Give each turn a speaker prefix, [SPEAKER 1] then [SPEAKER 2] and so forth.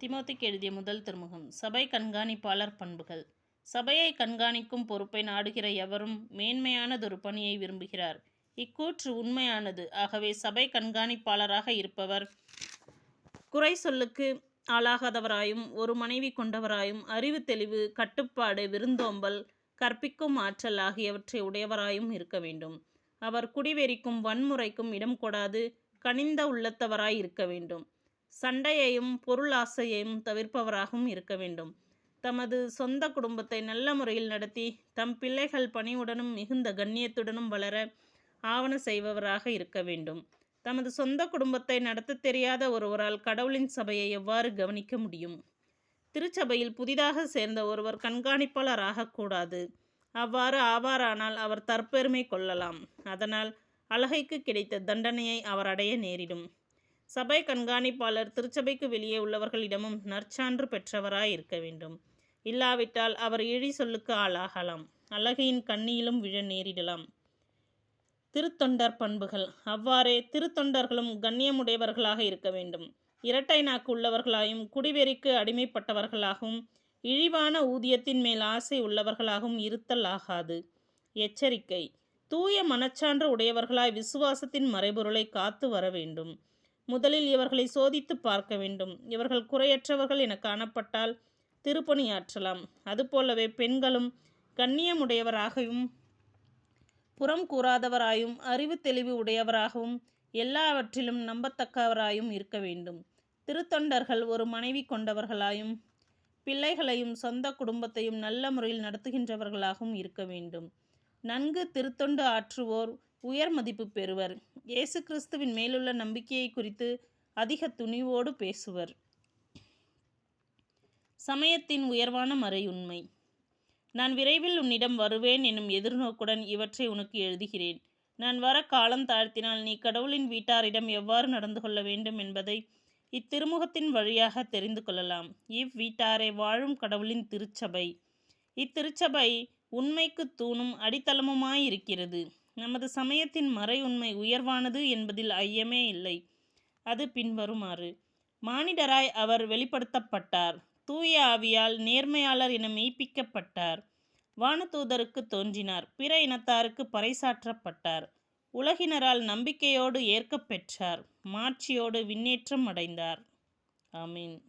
[SPEAKER 1] திமோத்திக்கு எழுதிய முதல் திருமுகம். சபை கண்காணிப்பாளர் பண்புகள். சபையை கண்காணிக்கும் பொறுப்பை நாடுகிற எவரும் மேன்மையானதொரு பணியை விரும்புகிறார். இக்கூற்று உண்மையானது. ஆகவே சபை கண்காணிப்பாளராக இருப்பவர் குறை சொல்லுக்கு ஆளாகாதவராயும், ஒரு மனைவி கொண்டவராயும், அறிவு தெளிவு, கட்டுப்பாடு, விருந்தோம்பல், கற்பிக்கும் ஆற்றல் ஆகியவற்றை உடையவராயும் இருக்க வேண்டும். அவர் குடிவெறிக்கும் வன்முறைக்கும் இடம் கொடாது கனிந்த உள்ளத்தவராய் இருக்க வேண்டும். சண்டையையும் பொருளாசையையும் தவிர்ப்பவராகவும் இருக்க வேண்டும். தமது சொந்த குடும்பத்தை நல்ல முறையில் நடத்தி தம் பிள்ளைகள் பணிவுடனும் மிகுந்த கண்ணியத்துடனும் வளர ஆவண செய்பவராக இருக்க வேண்டும். தமது சொந்த குடும்பத்தை நடத்த தெரியாத ஒருவரால் கடவுளின் சபையை எவ்வாறு கவனிக்க முடியும்? திருச்சபையில் புதிதாக சேர்ந்த ஒருவர் கண்காணிப்பாளர் ஆகக்கூடாது. அவ்வாறு ஆவாரானால் அவர் தற்பெருமை கொள்ளலாம். அதனால் அழகைக்கு கிடைத்த தண்டனையை அவர் அடைய நேரிடும். சபை கண்காணிப்பாளர் திருச்சபைக்கு வெளியே உள்ளவர்களிடமும் நற்சான்று பெற்றவராய் இருக்க வேண்டும். இல்லாவிட்டால் அவர் இழி சொல்லுக்கு ஆளாகலாம். அழகையின் கண்ணியிலும் விழ நேரிடலாம். திருத்தொண்டர் பண்புகள். அவ்வாறே திருத்தொண்டர்களும் கண்ணியமுடையவர்களாக இருக்க வேண்டும். இரட்டை நாக்கு உள்ளவர்களாயும், குடிவெறிக்கு அடிமைப்பட்டவர்களாகவும், இழிவான ஊதியத்தின் மேல் ஆசை உள்ளவர்களாகவும் இருத்தல் ஆகாது. எச்சரிக்கை. தூய மனச்சான்று உடையவர்களாய் விசுவாசத்தின் மறைபொருளை காத்து வர வேண்டும். முதலில் இவர்களை சோதித்து பார்க்க வேண்டும். இவர்கள் குறையற்றவர்கள் என காணப்பட்டால் திருப்பணியாற்றலாம். அதுபோலவே பெண்களும் கண்ணியமுடையவராகவும், புறம் கூறாதவராயும், அறிவு தெளிவு உடையவராகவும், எல்லாவற்றிலும் நம்பத்தக்கவராயும் இருக்க வேண்டும். திருத்தொண்டர்கள் ஒரு மனைவி கொண்டவர்களாயும், பிள்ளைகளையும் சொந்த குடும்பத்தையும் நல்ல முறையில் நடத்துகின்றவர்களாகவும் இருக்க வேண்டும். நன்கு திருத்தொண்டு ஆற்றுவோர் உயர் மதிப்பு பெறுவர். இயேசு கிறிஸ்துவின் மேலுள்ள நம்பிக்கையை குறித்து அதிக துணிவோடு பேசுவர். சமயத்தின் உயர்வான மறையுண்மை. நான் விரைவில் உன்னிடம் வருவேன் எனும் எதிர்நோக்குடன் இவற்றை உனக்கு எழுதுகிறேன். நான் வர காலம் தாழ்த்தினால் நீ கடவுளின் வீட்டாரிடம் எவ்வாறு நடந்து கொள்ள வேண்டும் என்பதை இத்திருமுகத்தின் வழியாக தெரிந்து கொள்ளலாம். இவ்வீட்டாரை வாழும் கடவுளின் திருச்சபை. இத்திருச்சபை உண்மைக்கு தூணும் அடித்தளமுமாயிருக்கிறது. நமது சமயத்தின் மறை உண்மை உயர்வானது என்பதில் ஐயமே இல்லை. அது பின்வருமாறு. மானிடராய் அவர் வெளிப்படுத்தப்பட்டார். தூய ஆவியால் நேர்மையாளர் என மெய்ப்பிக்கப்பட்டார். வானதூதருக்கு தோன்றினார். பிற இனத்தாருக்கு பறைசாற்றப்பட்டார். உலகினரால் நம்பிக்கையோடு ஏற்கப் பெற்றார். மாட்சியோடு விண்ணேற்றம் அடைந்தார். ஆமீன்.